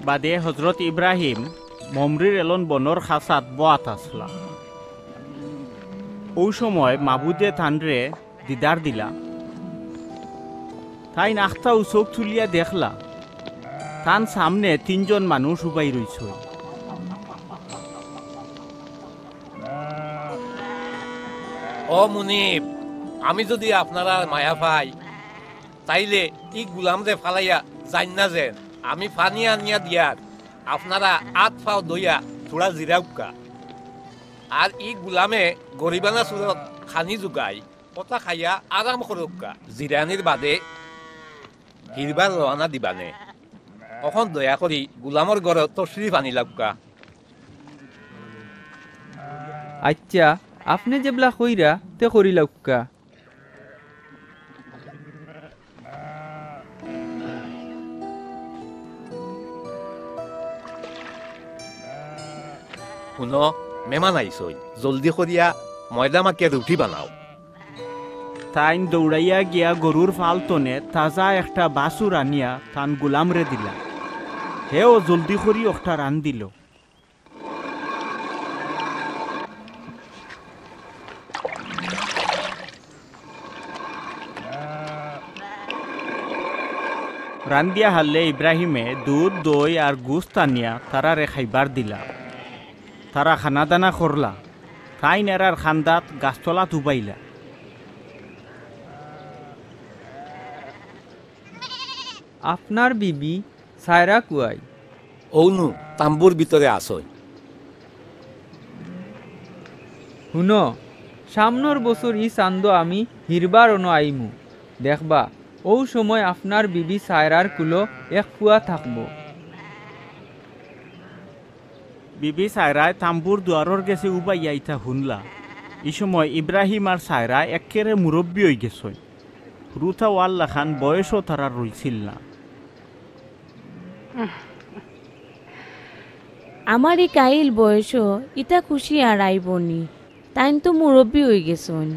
বাদে হজরত ইব্রাহিম মমরির এলন বনর খাসাত বয়াত আসলা। ওই সময় মাবুদে তানরে দিদার দিলা। তাই নাখতা চোখ তুলিয়া দেখলা তান সামনে 3 জন মানুষ উবাই রইছ। ও মুনিব, আমি যদি আপনারা মায়া পাই তাইলে ই গুলামরে ফালাইয়া জান না যেন আমি পানি আনিয়া দিয়ার আপনারা আত ফাও দইয়া থোড়া জিরাউকা। আর ই গুলামে গরিবানা সুরত খানি যোগাই কথা খাইয়া আরাম করুকা। জিরানির বাদে হিরবার রওনা দিবানে। এখন দয়া করি গুলামর ঘরে তশরিফ আনি লাগুকা। আচ্ছা, আপনি যেবলা কইরা তে করি লাউকা। শুনো, মেমান আইসই, জলদি করিয়া ময়দা মাখিয়া রুটি বানাও। তাইন দৌড়াইয়া গিয়া গরুর ফালতনে তাজা একটা বাসুর আনিয়া তান গুলামরে দিলা। হেও জলদি করি একটা রান দিল। রান দিয়া হারলে ইব্রাহিমে দুধ দই আর গুস্ত আনিয়া তারারে খাইবার দিলা। তারা খানা দানা করলা। তাইন এরার খান্দাত গাছতলা তুবাইলা। আপনার বিবি সায়রা কুয়াই? ওনু তাম্বুর ভিতরে আসই। শুনো, সামনের বছর ই চান্দ আমি হিরবার অন আইমু দেখবা। ও সময় আপনার বিবি সায়রার কুলো এক ফুয়া থাকবো। বিবি সায়রায় তাম্বুর দুয়ারর গেছে উবাইয়া ইতা শুনলা। এই সময় ইব্রাহিম আর সায়রা একেরে মুরব্বী হয়ে গেছে। রুথা ওয়াল্লা খান বয়সও তারা রইছিল না। আমার এই কাইল বয়সও ইটা খুশি আর আইবনি। তাইন তো মুরব্বী হয়ে গেছন।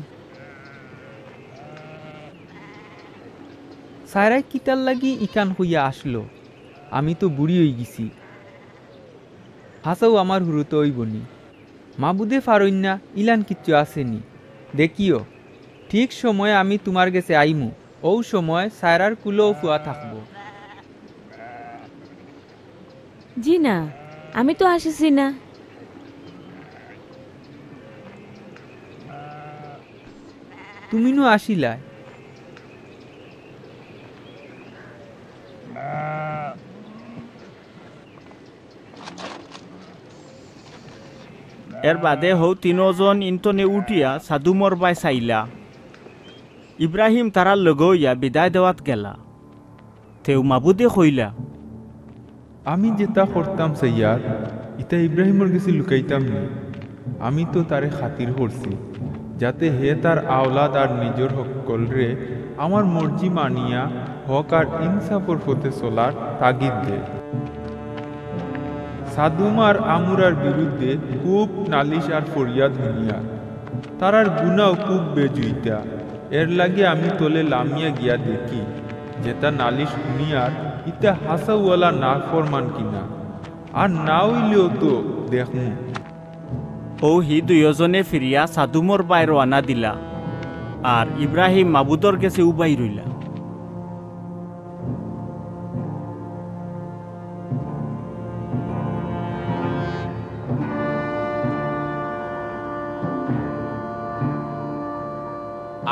সায়রাই কিতার লাগি ইকান হইয়া আসলো? আমি তো বুড়ি হয়ে গেছি। হাসাও আমার হুরুতো হইবনি। মাবুদে ফারইন্না ইলান কিচ্ছু আসেনি। দেখিও, ঠিক সময়ে আমি তোমার গেছে আইমু। ও সময় সায়রার কুলো ফুয়া থাকবো। জি না, আমি তো আসিছি না। তুমি নো আসিলাই? এর বাদে হৌ 3 জন ইন্তনে উঠিয়া সাদুমর বাই চাইলা। ইব্রাহিম তারার লগইয়া বিদায় দেওয়াত গেলা। তেও মাবুদে কইলা, আমি যেটা করতাম সৈয়ার ইতা ইব্রাহিমর গেছি লুকাইতাম নি। আমি তো তারে খাতির করছি যাতে হে তার আওলাদ আর নিজের হকল রে আমার মর্জি মানিয়া হক আর ইনসাফর পথে চলার তাগিদ দে। সাদুম আর আমুরার বিরুদ্ধে খুব নালিশ আর ফরিয়াদ হইয়া তারার গুনাও খুব বেজুইতা। এর লাগে আমি তোলে লামিয়া গিয়া দেখি যেটা নালিশ শুনিয়ার ইতা হাসাওয়ালা না ফরমান কিনা। আর না হইলেও তো দেখমু। ও হি 2 জনে ফিরিয়া সাদুমর বাই রওনা দিলা। আর ইব্রাহিম মাবুদর গেছে উবাই রইলা।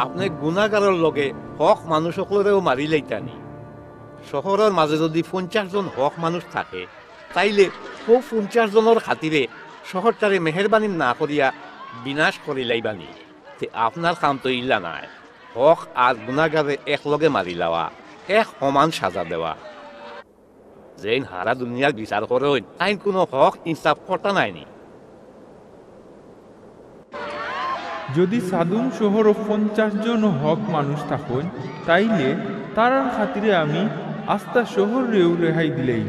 আপনি গুণাগারের লগে হক মানুষ সকলেও মারি লাইতানি। শহরের মাঝে যদি 50 জন হক মানুষ থাকে তাইলে ও 50 জনের খাতিরে শহরটারে মেহরবানি না করিয়া বিনাশ করি লাইবানি। তে আপনার কাম তো ইল্লা নাই। হক আর গুণাগারে একলগে মারি লওয়া, এক সমান সাজা দেওয়া। যেন হারা দুনিয়ার বিচার করেন তাই কোনো হক ইনসাফ করতে নাইনি। যদি সাদুম শহর 50 জন হক মানুষ থাকুন তাইলে তারার খাতিরে আমি আস্তা শহর রেউ রেহাই দিলেই।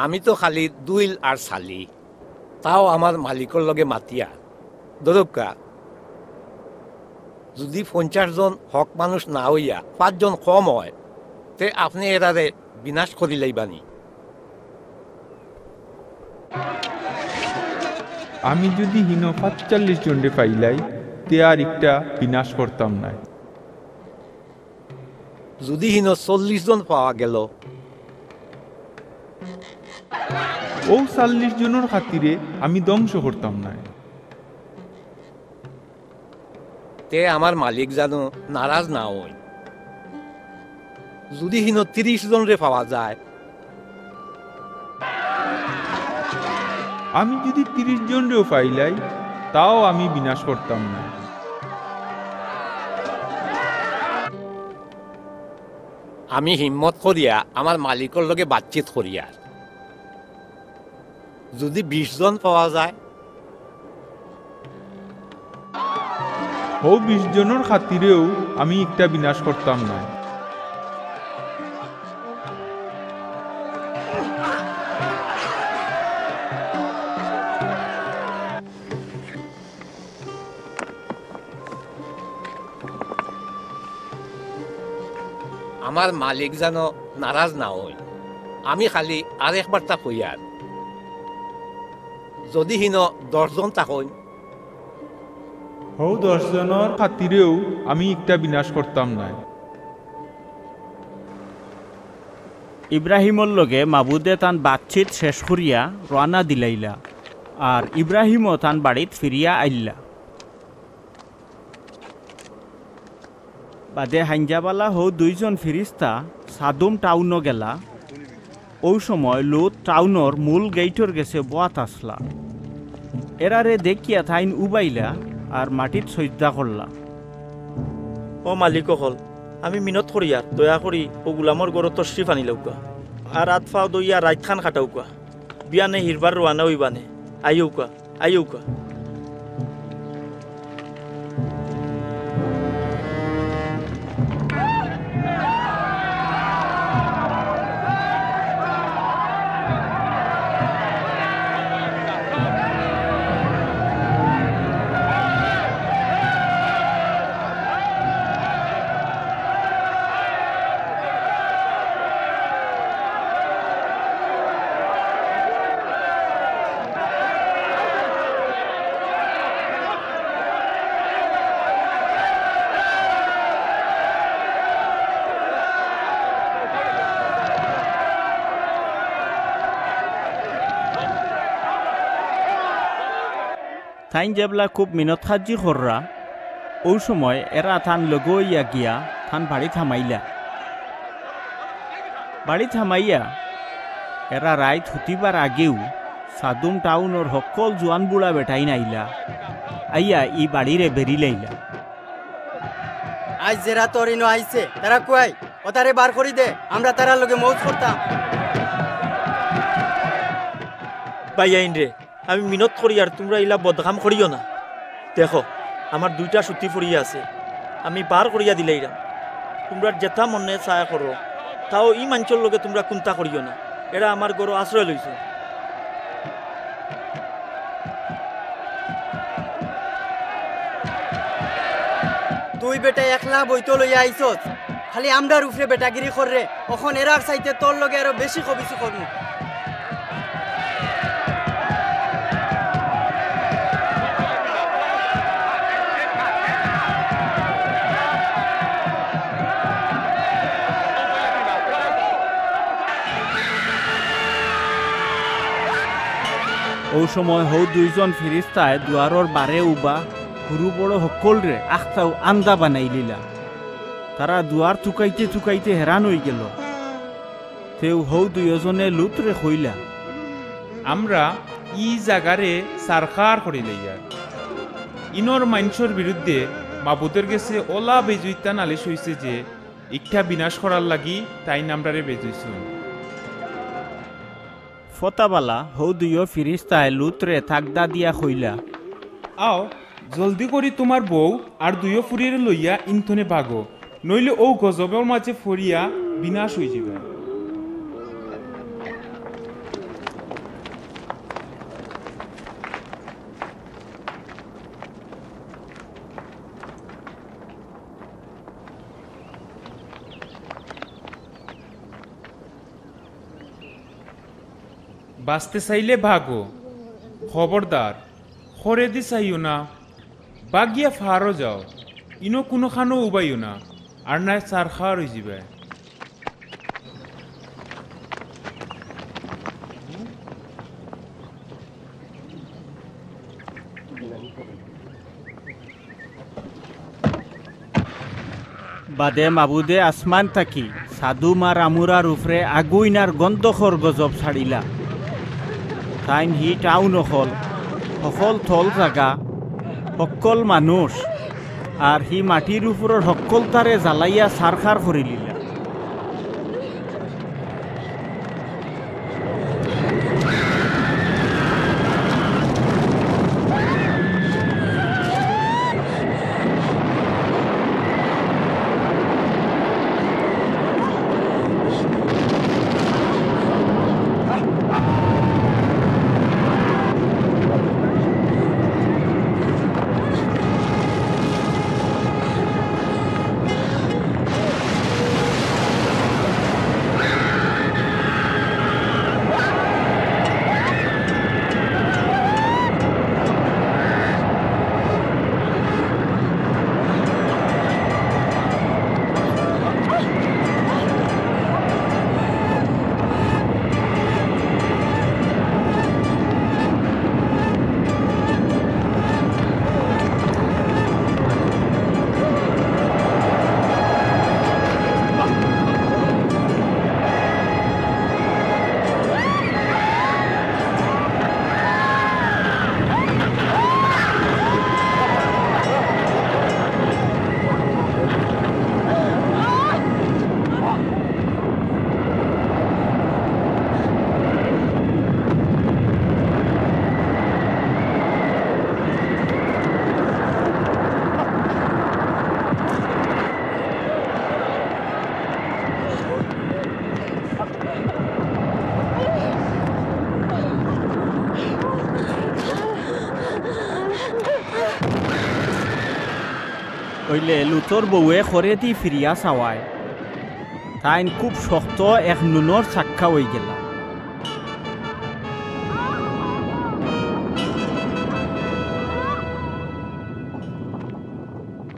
আমি তো খালি দুইল আর সালি, তাও আমার মালিকর লগে মাতিয়া দরকা। যদি 50 জন হক মানুষ না হইয়া 5 জন কম হয় তে আপনি এরারে বিনাশ করি লাইবানি। আমি যদি হিনো 45 জনরে পাইলাই তে আর একটা বিনাশ করতাম না। যদি হিন 40 জন পাওয়া গেল ও 40 জনের খাতিরে আমি ধ্বংস করতাম না। তে আমার মালিক জানো নারাজ না হই। যদি হিন 30 জনরে পাওয়া যায় আমি যদি 30 জনরেও পাইলাই তাও আমি বিনাশ করতাম না। আমি হিম্মত করিয়া আমার মালিকর লগে বাতচিত করিয়া যদি 20 জন পাওয়া যায় ও 20 জনের খাতিরেও আমি একটা বিনাশ করতাম না। আমার মালিক যেন নারাজ না হই। আমি খালি আর একবার তা কইয়ার যদি হিন 10 জন থাকুন ও 10 জনের খাতিরেও আমি একটা বিনাশ করতাম না। ইব্রাহিমর লগে মাবুদে তান বাতচিত শেষ করিয়া রানা দিলাইলা আর ইব্রাহিমও তান বাড়িত ফিরিয়া আইলা। বাদে হাঞ্জাবালা হো 2 জন ফিরিস্তা সাদুম টাউনও গেলা। ওই সময় লুত টাউনর মূল গেইটর গেছে বাত আসলা। এরারে দেখিয়া থাইন উবাইলা আর মাটিত সজ্জা করলা। ও মালিক হল আমি মিনত করিয়ার দয়া করি ও গুলামর গড় তশ্রিফ আনি লৌকা আর রাত ফাও দইয়া রাত খান খাটাউকা বিয়ানে হিরবার রোয়ানা হইবানে আইউকা আইউকা। থাইন যেবলা খুব মিনত সাজি কররা ওই সময় এরা থান লগইয়া গিয়া থান বাড়ি থামাইলা। বাড়ি থামাইয়া এরা রাইত হুতিবার আগেও সাদুম টাউনর সকল জোয়ান বুড়া বেটাই নাইলা আইয়া ই বাড়িরে বেরি লাইলা। আজ যেরা তরিনো আইছে তারা কুয়াই ও তারে বার করি দে, আমরা তারার লগে মৌজ করতাম। বাইয়াইন রে আমি মিনত করিয়ার তোমরা ইলা বদকাম করিও না। দেখো আমার 2টা ছুটি পড়িয়া আছে, আমি বার করিয়া দিলাইরাম। তোমরা যেথা মনে চায় করো তাও ই মাঞ্চর লগে তোমরা কোনটা করিও না। এরা আমার গড় আশ্রয় লইছে। তুই বেটা একলা বইতো লইয়া আইছস, খালি আমরার উপরে বেটাগিরি কররে। এখন এরার চাইতে তোর লগে আরো বেশি কবিছি করমু। ওই সময় হৌ 2 জন ফিরিস্তায় দুয়ারর বারে উবা সরু বড় সকলরে আখতাও আন্দা বানাই লিলা। তারা দুয়ার চুকাইতে চুকাইতে হেরান হয়ে গেল। তেও হৌ 2 জনে লুতরে কইলা, আমরা ই জাগারে সারকার করি লইয়া ইনর মানুষের বিরুদ্ধে মাবুদের গেছে ওলা বেজুইতা নালিশ হইছে যে ইচ্ছা বিনাশ করার লাগি তাই নামরারে বেজুইছুন। ফতাবালা হৌ 2 ফিরিস্তায় লুতরে থাকদা দিয়া কইলা, আও জলদি করি তোমার বউ আর 2 ফুরিয়ে লইয়া ইনথনে ভাগো, নইলে ও গজবের মাঝে ফরিয়া বিনাশ হয়ে যাবে। বাঁচতে চাইলে ভাগো, খবরদার খরে দি চাইও না, বাগিয়া ফারও যাও, ইনো কোনোখানো উবাইও না, আর নাই চার খাওয়ার হয়ে যাবে। বাদে মাবুদে আসমান থাকি সাধু মার আমুরার উপরে আগুইনার গন্ধখর গজব ছাড়িলা। তাইন হি টাউন সকল থল জাগা, সকল মানুষ, আর হি মাটির উপরের সকল তারে জ্বালাইয়া সারখার করে লিলা। হইলে লুতর বউয়ে খরে দি ফিরিয়া চাওয়ায়, তাইন খুব শক্ত এক নুনর চাক্কা হয়ে গেলা।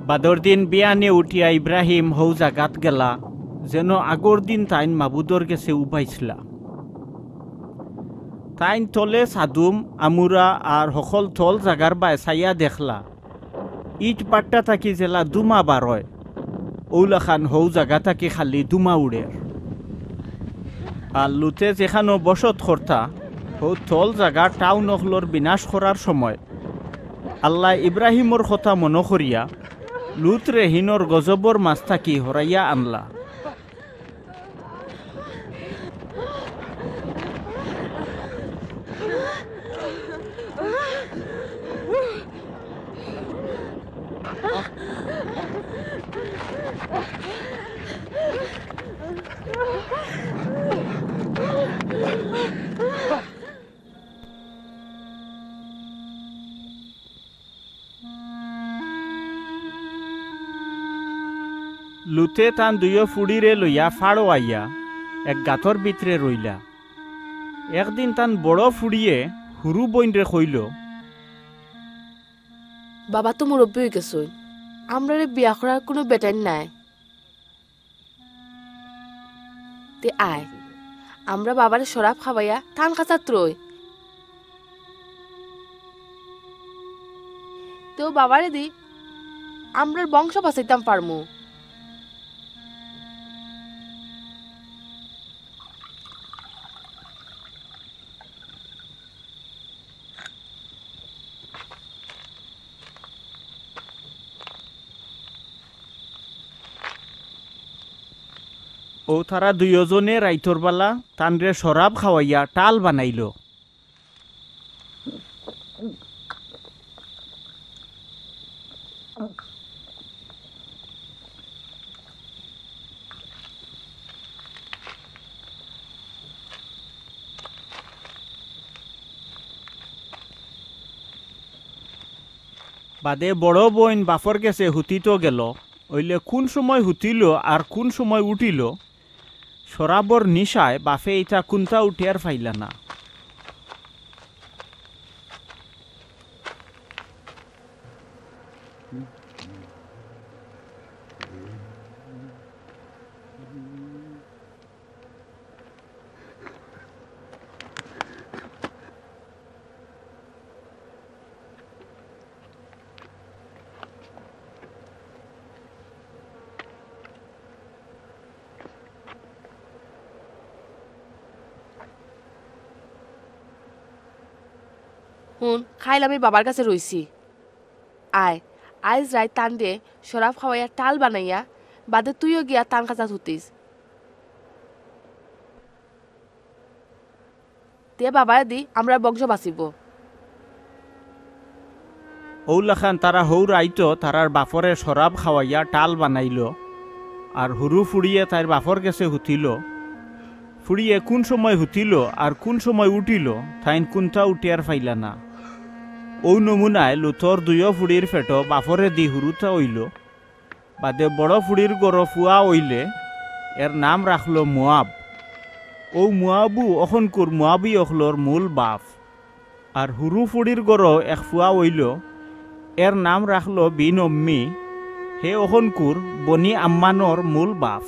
বাদর দিন বিয়ানে উঠিয়া ইব্রাহিম হৌ জাগাত গেলা, যেন আগর দিন তাইন মাবুদর গেছে উপাইছিলা। তাইন তলে সাদুম আমুরা আর সকল থল জাগার বাই চাইয়া দেখলা ইট পাট্টা থাকি জেলা দুমা বারয়, ওলাখান হৌ জাগা থাকি খালি দুমা উড়ে। আর লুতে যেখানো বসত কর্তা হৌ থল জাগা টাউন অখলর বিনাশ করার সময় আল্লাহ ইব্রাহিমর কথা মন করিয়া লুত রেহিনর গজবর মাছ থাকি হরাইয়া আনলা। লুতে তান দুইও ফুড়িরে লইয়া ফাড়ো আইয়া এক গাঁতর ভিতরে রইলা। একদিন তান বড় ফুড়িয়ে হুরু বইনরে কইল, বাবা তো মুরব্বী হয়ে গেছ, আমরা বিয়া করার কোনো বেটার নাই, তে আয় আমরা বাবারে শরাব খাবাইয়া টান কাচাত রই, তো বাবারে দি আমরা বংশ বাঁচাইতাম পারমু। ও তারা দুইজনে রাইতর বালা তানরে শরাব খাওয়াইয়া টাল বানাইল। বাদে বড় বোন বাফর গেছে হুতিত গেল, ওইলে কোন সময় হুতিল আর কোন সময় উঠিল শরাবর নিশায় বাফে ইটা কুন্তা উঠিয়ার ফাইলা না। হুন খাইল আমি বাবার কাছে রইছি আয় আইজ রায় টান দে শরাব খাওয়াইয়া টাল বানাইয়া বাদে তুইও গিয়া টান কাছা থুতিস তে বাবার দি আমরা বংশ বাঁচিব ঔলাখান তারা হৌ রাইতো তারার বাপরে শরাব খাওয়াইয়া টাল বানাইল আর হুরু ফুড়িয়ে তার বাপর কাছে হুতিল ফুড়িয়ে কোন সময় হুতিল আর কোন সময় উঠিল তাইন কোনটা উঠিয়ার ফাইলা না ও নমুনায় লুথর দুয়ো ফুড়ির ফেট বাপরে দি হুরুতা হইল বাদে বড় ফুড়ির গড় ফুয়া হইলে এর নাম রাখল মুয়াব ও মুয়াবু অখনকুর মুয়াবি অখলর মূল বাপ আর হুরু ফুড়ির গড় এক ফুয়া হইল এর নাম রাখল বিন অম্মি হে অখনকুর বনি আম্মানর মূল বাপ